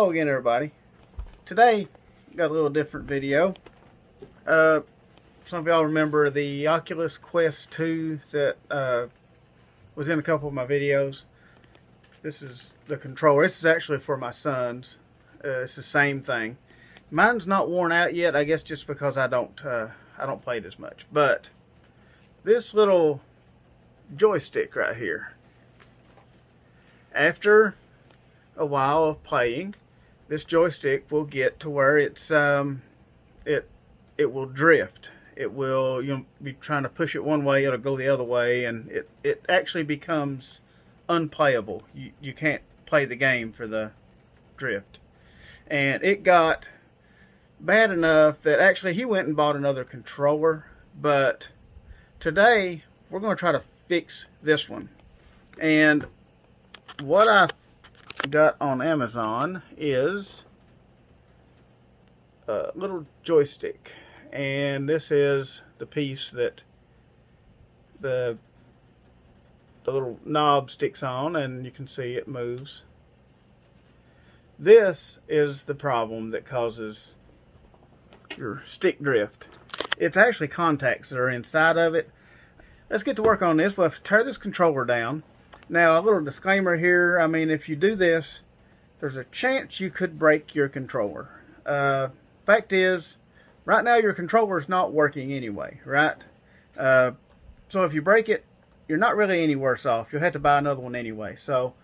Hello again, everybody. Today, got a little different video. Some of y'all remember the Oculus Quest 2 that was in a couple of my videos. This is the controller. This is actually for my son's. It's the same thing. Mine's not worn out yet, I guess just because I don't play it as much. But this little joystick right here, after a while of playing, this joystick will get to where it's it will drift. It will, you'll be trying to push it one way, it'll go the other way, and it actually becomes unplayable. You can't play the game for the drift. And it got bad enough that actually he went and bought another controller, but today we're going to try to fix this one. And what I got on Amazon is a little joystick, and this is the piece that the little knob sticks on, and you can see it moves. This is the problem that causes your stick drift. It's actually contacts that are inside of it. Let's get to work on this. We'll have to tear this controller down. Now, a little disclaimer here. I mean, if you do this, there's a chance you could break your controller. Fact is, right now your controller is not working anyway, right? So if you break it, you're not really any worse off. You'll have to buy another one anyway. So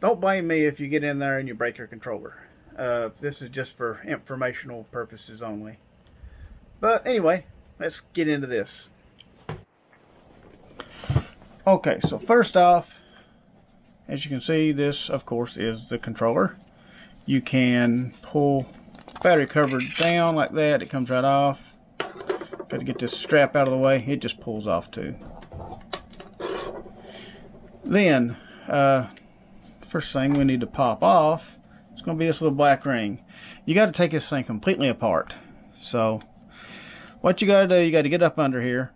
don't blame me if you get in there and you break your controller. This is just for informational purposes only. But anyway, let's get into this. Okay, so first off, as you can see, this of course is the controller. You can pull battery cover down like that, it comes right off. Got to get this strap out of the way, it just pulls off too. Then first thing we need to pop off is going to be this little black ring. You got to take this thing completely apart. So what you got to do, you got to get up under here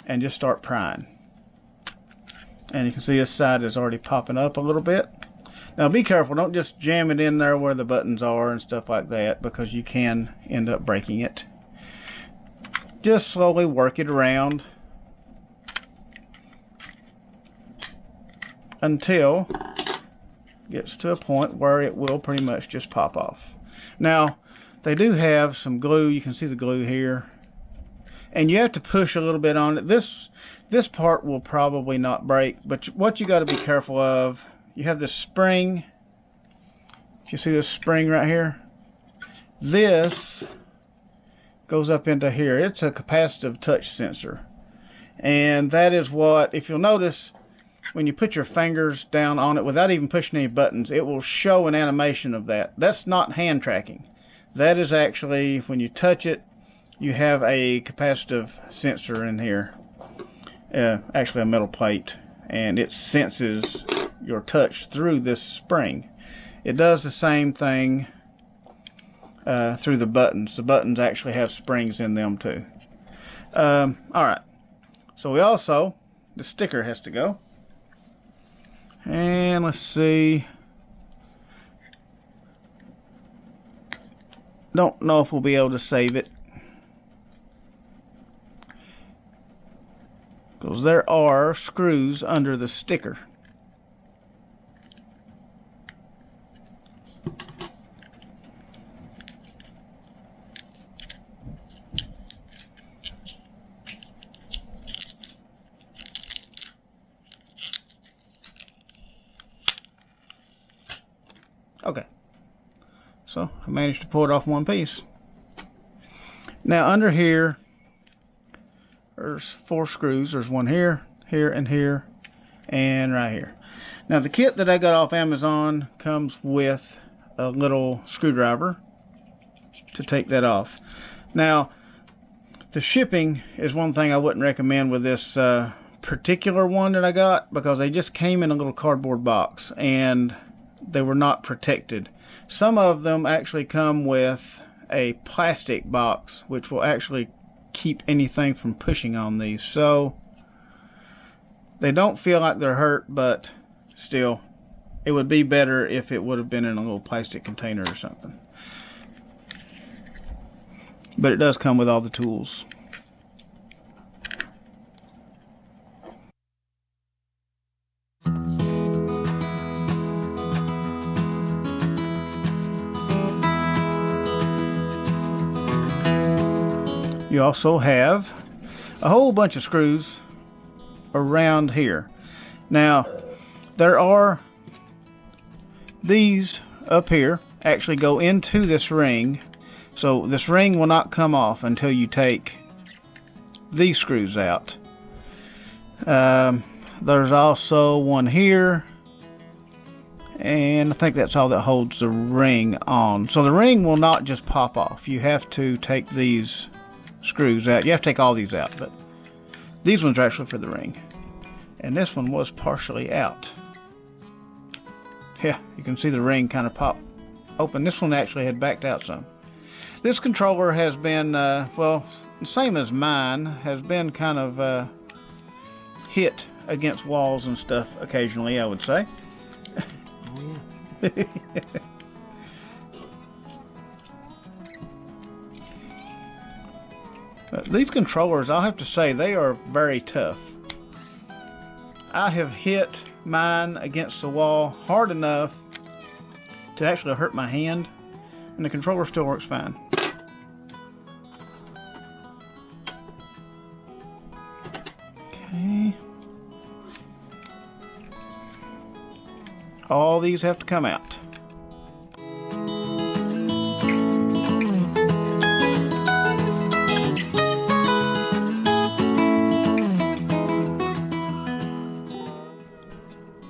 and just start prying. And you can see this side is already popping up a little bit. Now be careful, don't just jam it in there where the buttons are and stuff like that, because you can end up breaking it. Just slowly work it around until it gets to a point where it will pretty much just pop off. Now, they do have some glue. You can see the glue here. And you have to push a little bit on it. This part will probably not break, but what you got to be careful of, you have this spring. You see this spring right here? This goes up into here. It's a capacitive touch sensor. And that is what, if you'll notice, when you put your fingers down on it without even pushing any buttons, it will show an animation of that. That's not hand tracking. That is actually, when you touch it, you have a capacitive sensor in here. Actually a metal plate, and it senses your touch through this spring. It does the same thing through the buttons. The buttons actually have springs in them too. Alright, so we also, the sticker has to go. And let's see, don't know if we'll be able to save it, because there are screws under the sticker. Okay, so I managed to pull it off one piece. Now under here, there's 4 screws. There's one here, here, and here, and right here. Now the kit that I got off Amazon comes with a little screwdriver to take that off. Now the shipping is one thing I wouldn't recommend with this particular one that I got, because they just came in a little cardboard box and they were not protected. Some of them actually come with a plastic box, which will actually keep anything from pushing on these. So they don't feel like they're hurt, but still, It would be better if it would have been in a little plastic container or something. But it does come with all the tools. You also have a whole bunch of screws around here. Now, there are these up here actually go into this ring, so this ring will not come off until you take these screws out. There's also one here, and I think that's all that holds the ring on. So the ring will not just pop off. You have to take these screws out. You have to take all these out, but these ones are actually for the ring. And this one was partially out. Yeah, you can see the ring kind of pop open. This one actually had backed out some. This controller has been, well, same as mine, has been kind of hit against walls and stuff occasionally, I would say. Oh, yeah. These controllers, I'll have to say, they are very tough. I have hit mine against the wall hard enough to actually hurt my hand, and the controller still works fine. Okay. All these have to come out.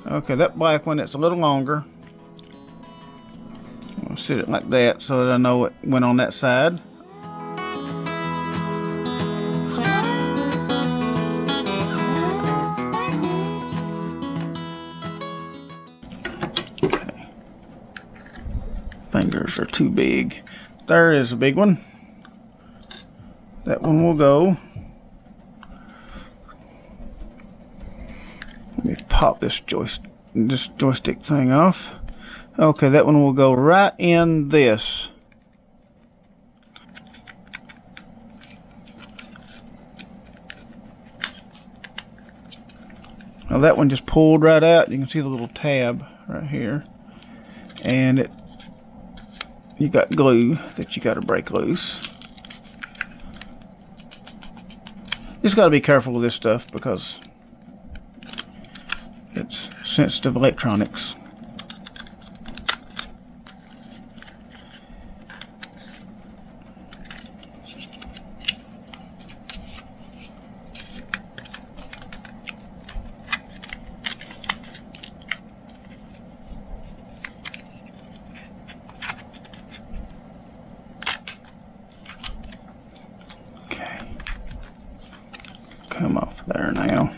Okay, that black one, it's a little longer. I'll set it like that so that I know it went on that side. Okay. Fingers are too big. There is a big one. That one will go. Let me pop this joystick thing off. Okay, that one will go right in this. Now that one just pulled right out. You can see the little tab right here. And you got glue that you got to break loose. Just got to be careful with this stuff because it's sensitive electronics. Okay. Come off there now.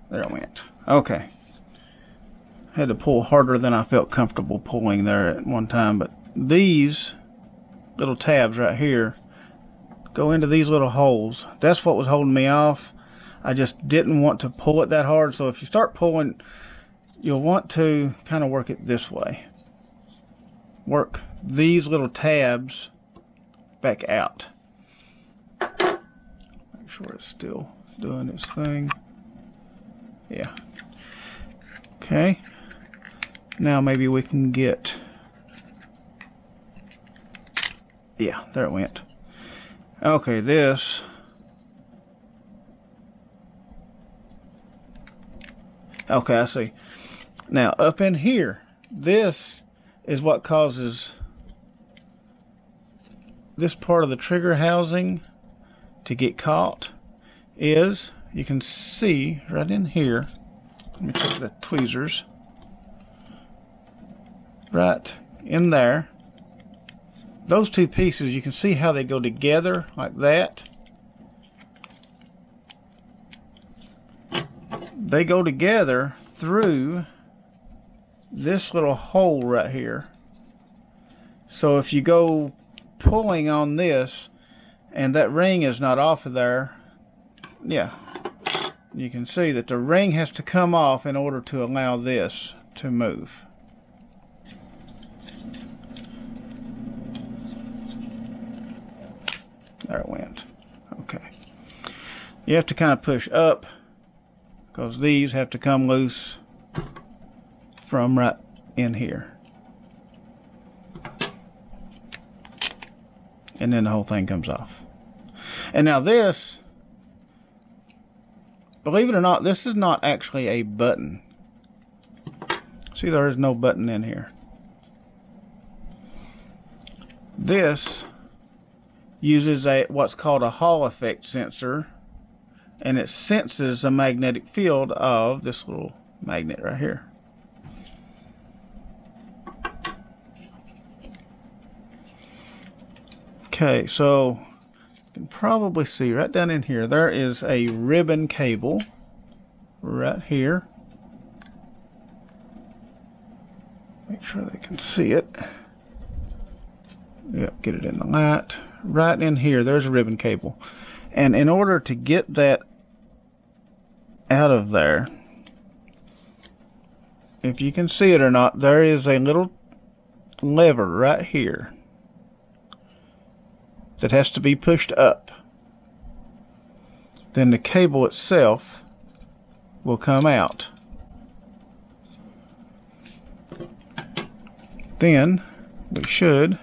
There it went. Okay. Had to pull harder than I felt comfortable pulling there at one time, but these little tabs right here go into these little holes. That's what was holding me off. I just didn't want to pull it that hard, so if you start pulling, you'll want to kind of work it this way. Work these little tabs back out. Make sure it's still doing its thing. Yeah. Okay. Now maybe we can get... Yeah, there it went. Okay, this... Okay, I see. Now, up in here, this is what causes this part of the trigger housing to get caught. Is, you can see right in here, let me take the tweezers, right in there, those two pieces, you can see how they go together like that. They go together through this little hole right here. So if you go pulling on this and that ring is not off of there, yeah, you can see that the ring has to come off in order to allow this to move. There it went. Okay. You have to kind of push up because these have to come loose from right in here. And then the whole thing comes off. And now this, believe it or not, this is not actually a button. See, there is no button in here. This uses what's called a Hall effect sensor, and it senses a magnetic field of this little magnet right here. Okay, so you can probably see right down in here, there is a ribbon cable right here. Make sure they can see it. Yep, get it in the light. Right in here, there's a ribbon cable. And in order to get that out of there, if you can see it or not, there is a little lever right here that has to be pushed up. Then the cable itself will come out. Then we should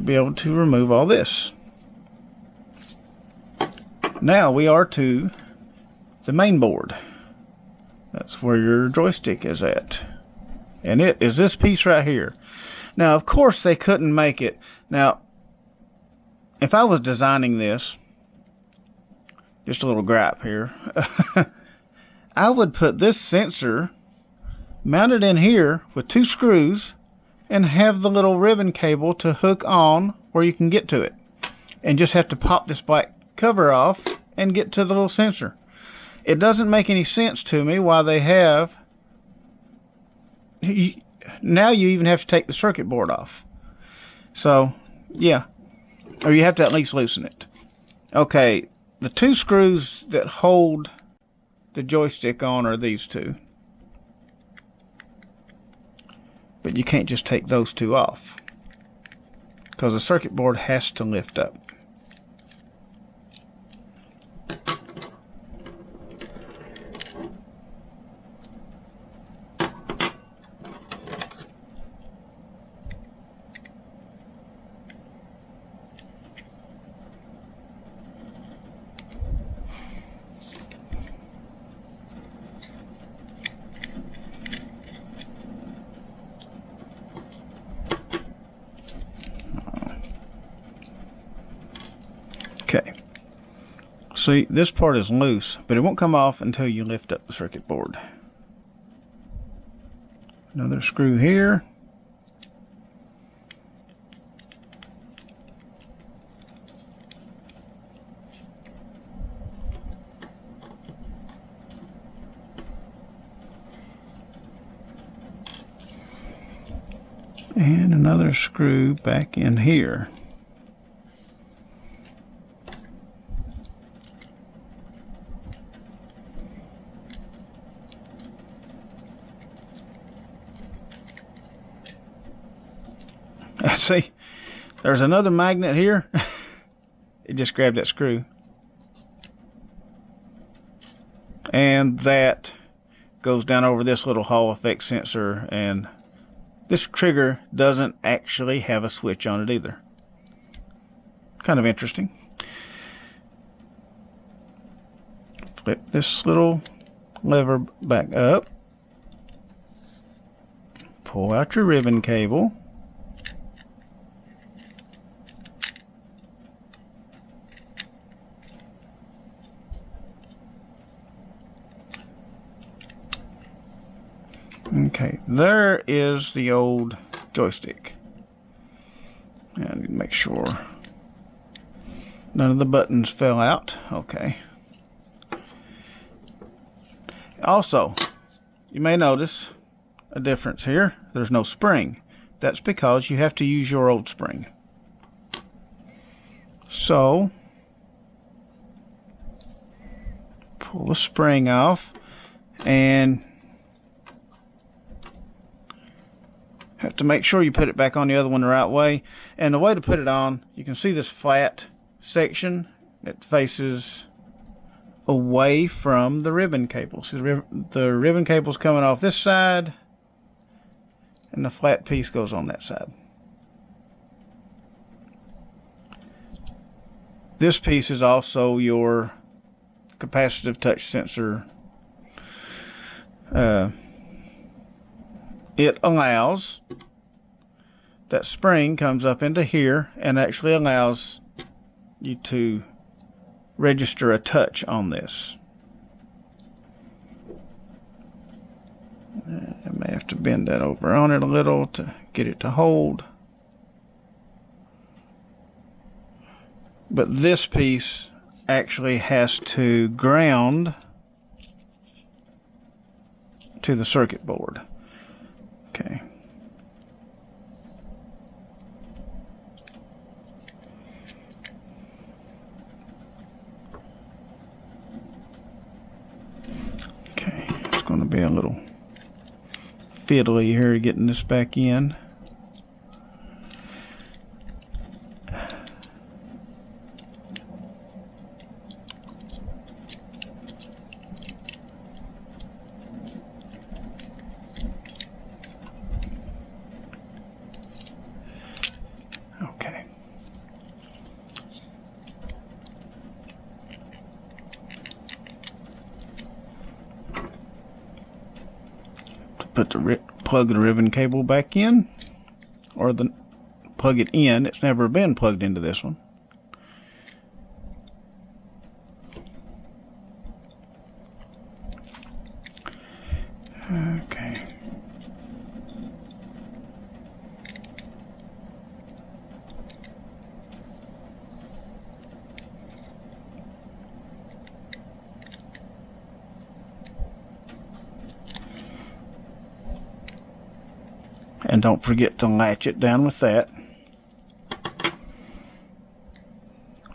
be able to remove all this. Now we are to the main board. That's where your joystick is at. And it is this piece right here. Now, of course, they couldn't make it. Now, if I was designing this, just a little gripe here, I would put this sensor mounted in here with 2 screws and have the little ribbon cable to hook on where you can get to it. And just have to pop this black cover off and get to the little sensor. It doesn't make any sense to me why they have... Now you even have to take the circuit board off. So, yeah. Or you have to at least loosen it. Okay, the 2 screws that hold the joystick on are these 2. But you can't just take those 2 off, because the circuit board has to lift up. Okay, see, this part is loose, but it won't come off until you lift up the circuit board. Another screw here. And another screw back in here. See, there's another magnet here. It just grabbed that screw. And that goes down over this little Hall effect sensor, and this trigger doesn't actually have a switch on it either. Kind of interesting. Flip this little lever back up. Pull out your ribbon cable. Okay, there is the old joystick. And I need to make sure none of the buttons fell out. Okay. Also, you may notice a difference here. There's no spring. That's because you have to use your old spring. So, pull the spring off, and have to make sure you put it back on the other one the right way. And the way to put it on, you can see this flat section that faces away from the ribbon cable. See the ribbon cable's coming off this side, and the flat piece goes on that side. This piece is also your capacitive touch sensor. It allows, that spring comes up into here and actually allows you to register a touch on this. I may have to bend that over on it a little to get it to hold. But this piece actually has to ground to the circuit board. Okay. Okay, it's going to be a little fiddly here getting this back in. Plug the ribbon cable back in, or plug it in. It's never been plugged into this one. Okay. And don't forget to latch it down with that.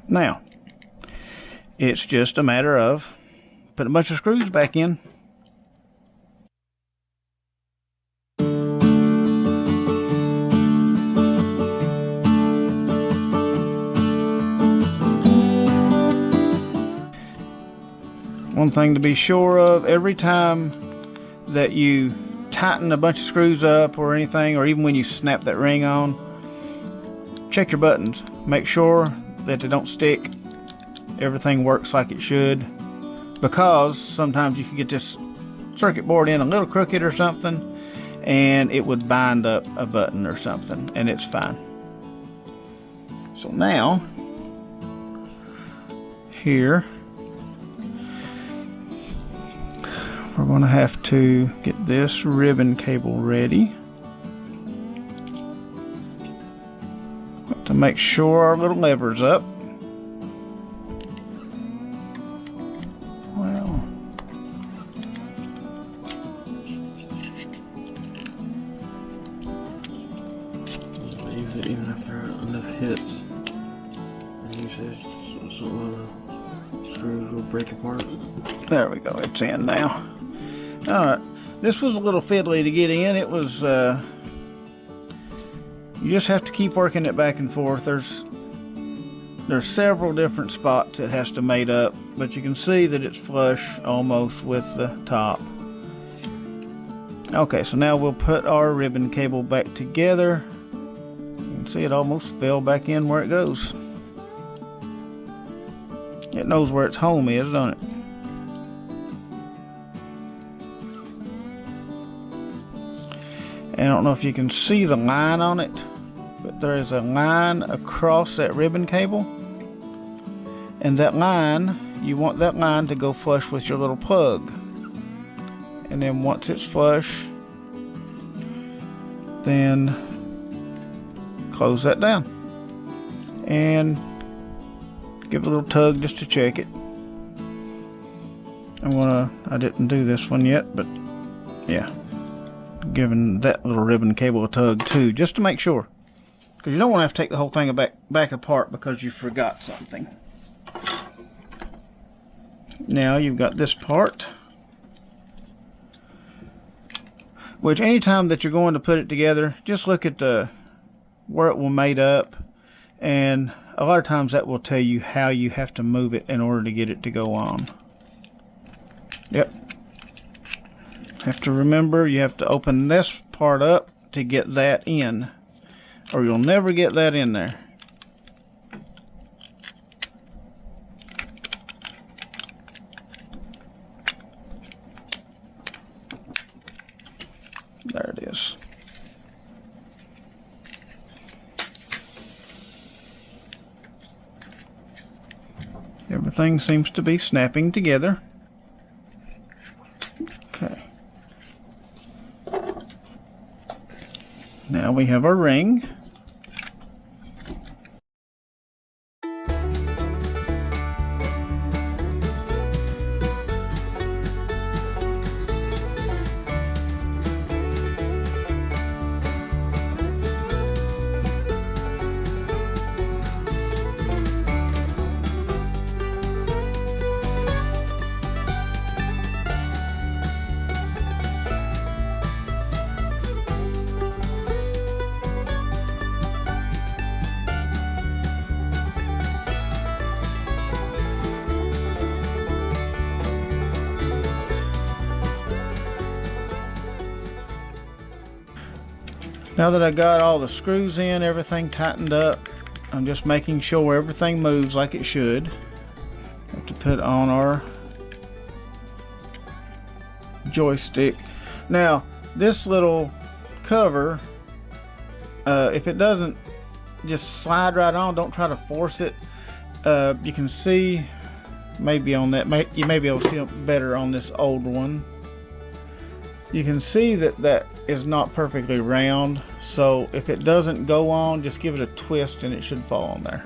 Now, it's just a matter of putting a bunch of screws back in. One thing to be sure of, every time that you tighten a bunch of screws up or anything, or even when you snap that ring on, check your buttons. Make sure that they don't stick. Everything works like it should, because sometimes you can get this circuit board in a little crooked or something, and it would bind up a button or something, and it's fine. So now, here, we're going to have to get this ribbon cable ready. To make sure our little lever's up. Well, even after enough hits, and you said some screws will break apart. There we go, it's in now. Alright, this was a little fiddly to get in. It was, you just have to keep working it back and forth. There's several different spots it has to mate up, but you can see that it's flush almost with the top. Okay, so now we'll put our ribbon cable back together. You can see it almost fell back in where it goes. It knows where its home is, doesn't it? And I don't know if you can see the line on it, but there is a line across that ribbon cable, and that line, you want that line to go flush with your little plug. And then once it's flush, then close that down and give it a little tug just to check it. I didn't do this one yet, but yeah, giving that little ribbon cable a tug too, just to make sure, because you don't want to have to take the whole thing back apart because you forgot something. Now you've got this part, which anytime that you're going to put it together, just look at the where it will made up, and a lot of times that will tell you how you have to move it in order to get it to go on. Yep. Have to remember, you have to open this part up to get that in, or you'll never get that in there. There it is. Everything seems to be snapping together. Okay. Now we have our ring. Now that I got all the screws in, everything tightened up, I'm just making sure everything moves like it should. Have to put on our joystick. Now, this little cover, if it doesn't just slide right on, don't try to force it. You can see, maybe on that, you may be able to see it better on this old one. You can see that that is not perfectly round, so if it doesn't go on, just give it a twist and it should fall on there.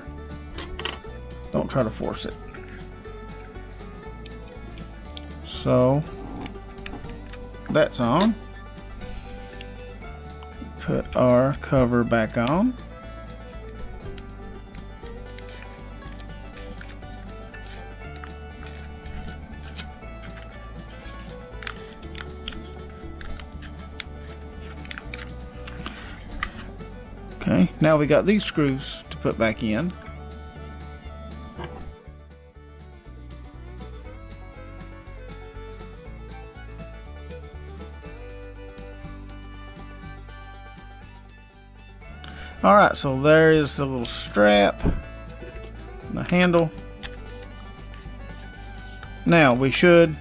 Don't try to force it. So that's on. Put our cover back on. Okay, now we got these screws to put back in. Alright, so there is the little strap, the handle. Now we should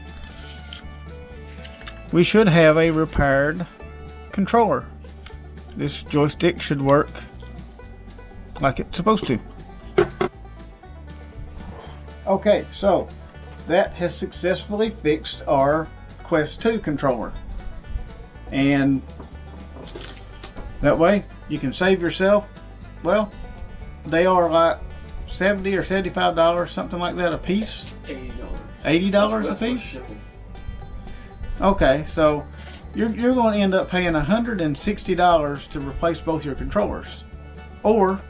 have a repaired controller. This joystick should work like it's supposed to. Okay, so that has successfully fixed our Quest 2 controller. And that way you can save yourself, well, they are like $70 or $75, something like that a piece. $80. $80 a piece? Okay, so you're going to end up paying $160 to replace both your controllers. Or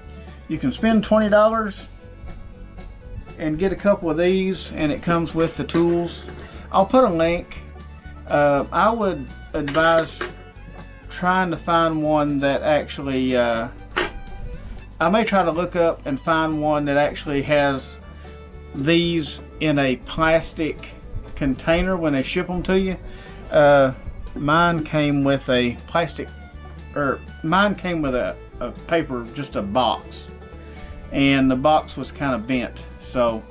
you can spend $20 and get a couple of these, and it comes with the tools. I'll put a link. I would advise trying to find one that actually, I may try to look up and find one that actually has these in a plastic container when they ship them to you. Mine came with a plastic, or mine came with a paper, just a box, and the box was kind of bent. So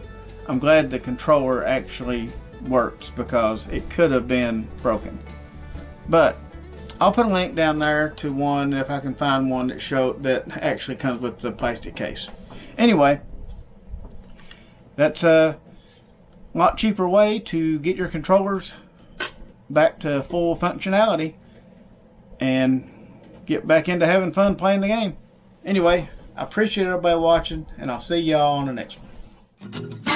I'm glad the controller actually works, because it could have been broken. But I'll put a link down there to one if I can find one that actually comes with the plastic case. Anyway, that's a lot cheaper way to get your controllers back to full functionality and get back into having fun playing the game. Anyway, I appreciate everybody watching, and I'll see y'all on the next one.